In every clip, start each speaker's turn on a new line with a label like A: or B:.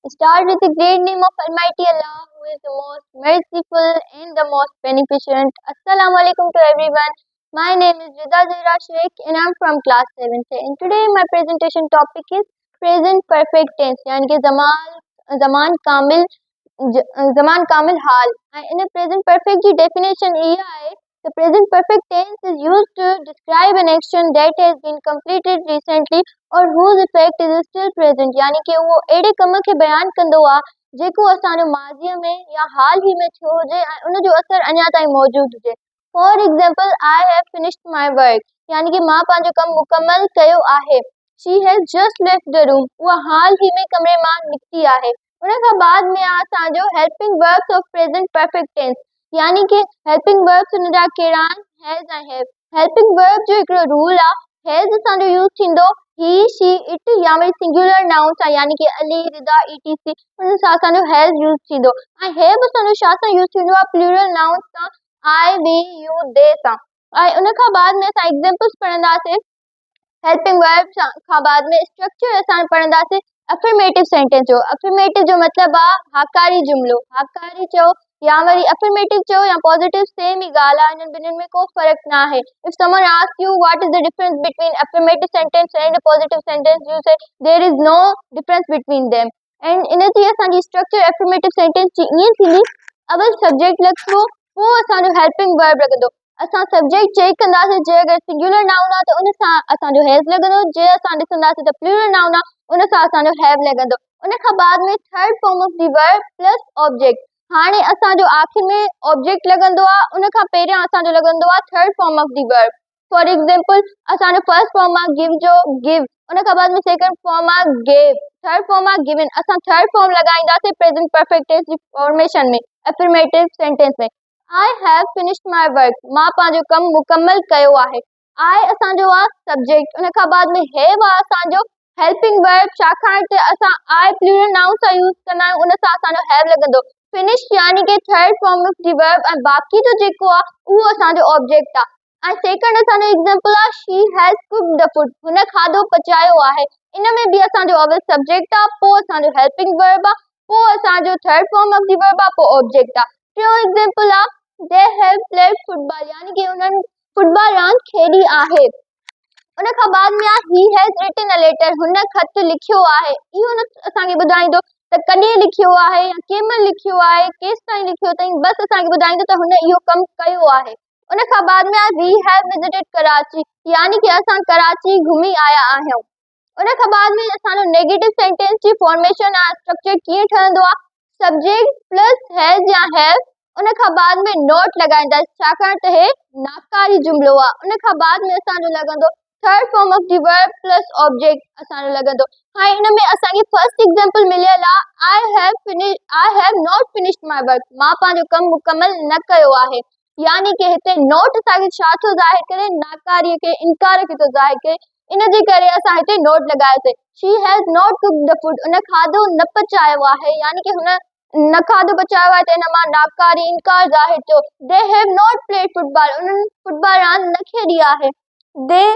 A: Start with the great name of Almighty Allah, who is the most merciful and the most beneficent. Assalamu alaikum to everyone. My name is Rida Zaira Sheikh and I'm from class 7th. And today my presentation topic is present perfect tense, यानी कि ज़मान कामिल हाल. In a present perfect की definition ये है. The present perfect tense is used to describe an action that has been completed recently or whose effect is still present. यानी कि वो अहिड़े कम खे बयान कंदो आहे जेको असांजो माज़ीअ में या हाल ही में थियो हुजे ऐं उन जो असर अञा ताईं मौजूद हुजे. For example, I have finished my work, यानी कि मां पंहिंजो कमु मुकमल कयो आहे. She has just left the room, उहा हाल ही में कमरे मां निकिती आहे. उन खां बाद में आहे असांजो helping verbs of present perfect tense, यानी कि हेल्पिंग वर्ब्स उन जा कहिड़ा आहिनि, हैज़ ऐं हैव. हेल्पिंग वर्ब जो हिकिड़ो रूल आहे. हैज़ असांजो यूज़ थींदो ही, शी, इट या वरी सिंगुलर नाउन सां, यानी कि अली, रिदा, ईटीसी, उन सां असांजो हैज़ यूज़ थींदो. ऐं हैव असांजो छा सां यूज़ थींदो आहे, प्लूरल नाउन सां, आई, वी, यू, दे सां. ऐं उन खां बाद में असां एग्जांपल्स पढ़ंदासीं. हेल्पिंग वर्ब खां बाद में स्ट्रक्चर असां पढ़ंदासीं अफर्मेटिव सेंटेंस जो. अफर्मेटिव जो मतलब आहे हाकारी जुमिलो. हाकारी चओ या वरी अफर्मेटिव चओ या पॉजिटिव, सेम ही ॻाल्हि आहे. इन्हनि ॿिन्हिनि में को फ़र्क़ न आहे. If someone ask you what is the difference between affirmative sentence and positive sentence, you say there is no difference between them. And in जी असांजी स्ट्रक्चर अफर्मेटिव सेंटेंस जी ईअं थींदी. अवल सब्जेक्ट लॻंदो, पोइ असांजो हेल्पिंग वर्ब लॻंदो. असां सब्जेक्ट चेक कंदासीं, जे अगरि सिंगुलर नाउन आहे त उन सां असांजो हैज़ लॻंदो. जे असां ॾिसंदासीं त प्लूरल नाउन आहे, उन सां असांजो हैव लॻंदो. उन खां बाद में third form of the verb plus object. हाणे असांजो आख़िर में ऑब्जेक्ट लॻंदो आहे, उन खां पहिरियां असांजो लॻंदो आहे third form of the verb. For example, असांजो फर्स्ट फॉर्म आहे गिव जो गिव, उन खां बाद में सेकंड फॉर्म आहे गेव, थर्ड फॉर्म आहे गिवन. असां थर्ड फॉर्म लॻाईंदासीं प्रेजेंट परफेक्ट टेंस जी फॉर्मेशन में, अफर्मेटिव सेंटेंस में. I have finished my work, मां पंहिंजो कमु मुकमल कयो आहे. आई असांजो आहे सब्जेक्ट. उन खां बाद में हैव आहे असांजो हेल्पिंग वर्ब, छाकाणि त असां आई प्लूरल नाउन सां यूज़ कंदा आहियूं, उन सां असांजो हैव लॻंदो. फिनिश यानी कि third form of the verb, ऐं बाक़ी जो जेको आहे उहो असांजो ऑब्जेक्ट आहे. ऐं सेकंड असांजो एग्जांपल आहे she has cooked the food, हुन खाधो पचायो आहे. इन में बि असांजो अवल सब्जेक्ट आहे, पोइ असांजो हेल्पिंग वर्ब आहे, पोइ असांजो third form of the verb आहे, पोइ ऑब्जेक्ट आहे. टियों एग्जांपल आहे दे हैव प्लेड फुटबॉल, यानी कि उन्हनि फुटबॉल रांदि खेॾी आहे. उन खां बाद में आहे he has return a letter, हुन ख़त लिखियो आहे. इहो न असांखे ॿुधाईंदो त कॾहिं लिखियो आहे या कंहिं महिल लिखियो आहे, केसि ताईं लिखियो अथई, बसि असांखे ॿुधाईंदो त हुन इहो कमु कयो आहे. उन खां बाद में आहे वी हैव विजिटेड कराची, यानी कि असां कराची घुमी आया आहियूं. उन खां बाद में असांजो नेगेटिव सेंटेंस जी फॉर्मेशन आहे, स्ट्रक्चर कीअं ठहंदो आहे, सब्जेक्ट प्लस हैज़ या हैव. उन खां बाद में नोट लॻाईंदासीं, छाकाणि त हे नाकारी जुमिलो आहे. उन खां बाद में असांजो लॻंदो third form of the verb plus object असांजो लॻंदो. हाणे हिन में असांखे फर्स्ट एग्जांपल मिलियल आहे I have not finished my work, मां पंहिंजो कमु मुकमल न कयो आहे. यानी कि हिते नोट असांखे छा थो ज़ाहिर करे, नाकारीअ खे, इनकार खे थो ज़ाहिर करे. इन जे करे असां हिते नोट लॻायोसीं. She has not cooked the food, उन खाधो न पचायो आहे, यानी कि हुन न खाधो पचायो आहे, त इन मां नाकारी, इनकार ज़ाहिर थियो. They have not played football, उन्हनि फुटबॉल रांदि न खेॾी आहे. They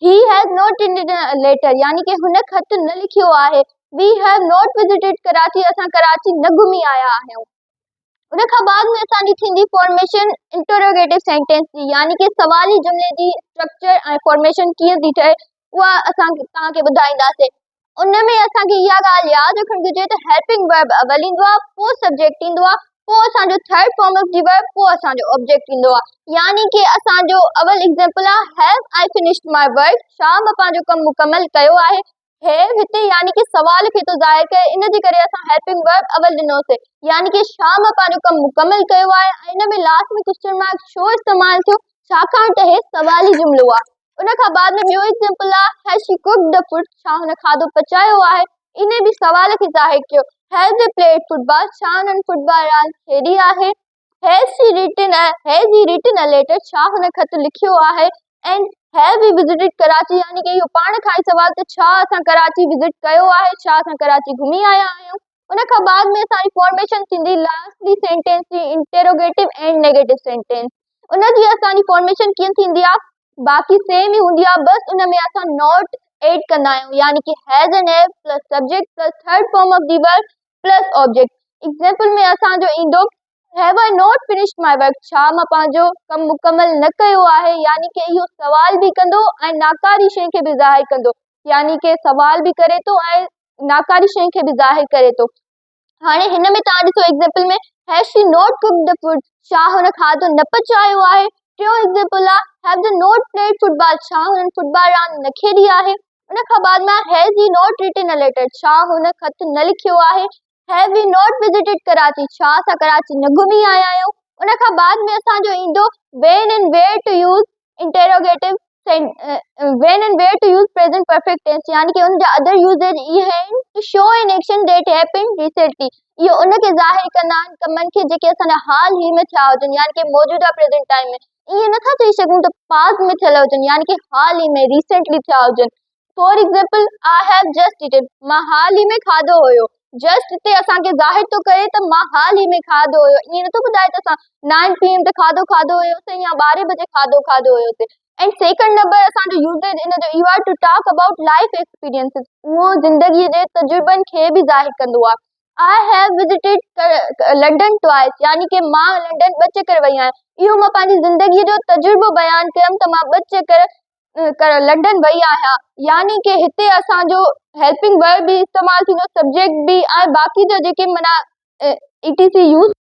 A: he has not written a letter, यानी कि हुन ख़त न लिखियो आहे. We have not visited Karachi, असां कराची न घुमी आया आहियूं. उन खां बाद में असांजी थींदी फॉर्मेशन इंटरोगेटिव सेंटेंस जी, यानी कि सवाली जुमिले जी स्ट्रक्चर ऐं फॉर्मेशन कीअं थी ठहे, उहा असां तव्हांखे ॿुधाईंदासीं. उन में असांखे इहा ॻाल्हि यादि रखणु घुरिजे त हेल्पिंग वर्ब अवल ईंदो आहे, पोइ सब्जेक्ट ईंदो आहे, पोइ असांजो third form of the verb, पोइ असांजो ऑब्जेक्ट ईंदो आहे. यानी कि असांजो अवल एग्जांपल आहे have I finished my work, छा मां पंहिंजो कमु मुकमल कयो आहे. हैव हिते यानी कि सवाल खे थो ज़ाहिर करे, इन जे करे असां हेल्पिंग वर्ब अवल ॾिनोसीं, यानी कि छा मां पंहिंजो कमु मुकमल कयो आहे. ऐं इन में लास्ट में क्वेश्चन मार्क छो इस्तेमालु थियो, छाकाणि त हे सवाली जुमिलो आहे. उन खां बाद में ॿियो एग्जांपल आहे has she cooked the food, छा हुन खाधो पचायो आहे. इन बि सवाल खे ज़ाहिर कयो. हैज़ दे प्लेड फुटबॉल, छा हुननि फुटबॉल रांदि खेॾी आहे. Has he written a letter, छा हुन ख़त लिखियो आहे. And have we visited Karachi, यानी कि इहो पाण खां ई सवाल त छा असां कराची विजिट कयो आहे, छा असां कराची घुमी आया आहियूं. उन खां बाद में असांजी फॉर्मेशन थींदी लास्टली सेंटेंस जी इंटरोगेटिव एंड नेगेटिव सेंटेंस. उन जी असांजी फॉर्मेशन कीअं थींदी आहे, बाक़ी सेम ई हूंदी आहे, बसि उन में असां नॉट एड कंदा आहियूं, यानी कि has and have plus subject plus third form of the verb plus object. Example में असांजो ईंदो have I not finished my work, छा मां पंहिंजो कमु मुकमल न कयो आहे, यानी कि इहो सवाल भी कंदो ऐं नाकारी शइ खे भी ज़ाहिर कंदो, यानी कि सवाल भी करे थो ऐं नाकारी शइ खे भी ज़ाहिर करे थो। हाणे हिन में तव्हां ॾिसो एग्जाम्पल में has she not cooked the food, छा हुन खाधो न पचायो आहे। टियों एग्जाम्पल आहे have the not played football, छा हुननि फुटबॉल रांदि न खेॾी आहे। उन खां बाद में has he not written a letter, छा हुन ख़त न लिखियो आहे। Have we not visited Karachi, छा असां कराची न घुमी आया आहियूं। उन खां बाद में असांजो ईंदो when and where to use interrogative when and where to use present perfect tense, यानी कि उनजा अदर यूजेज ये हैं to show an action that happened recently, ये उनके ज़ाहिर कंदा आहिनि कमनि खे जेके असांजा हाल ही में थिया हुजनि, यानी कि मौजूदा प्रेजेंट टाइम में। ईअं नथा चई सघूं त पास्ट में थियल हुजनि, यानी कि हाल ही में रिसेंटली थिया हुजनि। For example I have just eaten, मां हाल ही में खाधो हुयो। जस्ट हिते असांखे ज़ाहिर थो करे त मां हाल ही में खाधो हुयो, ईअं नथो ॿुधाए त असां 9 PM ते खाधो खाधो हुयोसीं या 12 बजे खाधो खाधो हुयोसीं। एंड सेकंड नंबर असांजो यूजेज इन जो you are to talk about life experiences, उहो ज़िंदगीअ जे तजुर्बनि खे भी ज़ाहिर कंदो आहे। I have visited London twice, यानी कि मां लंडन 2 चकर वई आहियां। इहो मां पंहिंजी ज़िंदगीअ जो तजुर्बो बयानु कयमि त मां 2 चकर लंडन वई आहियां, यानी कि हिते असांजो हेल्पिंग वर्ब भी इस्तेमालु थींदो, सब्जेक्ट भी ऐं बाक़ी जो जेके माना ETC यूज़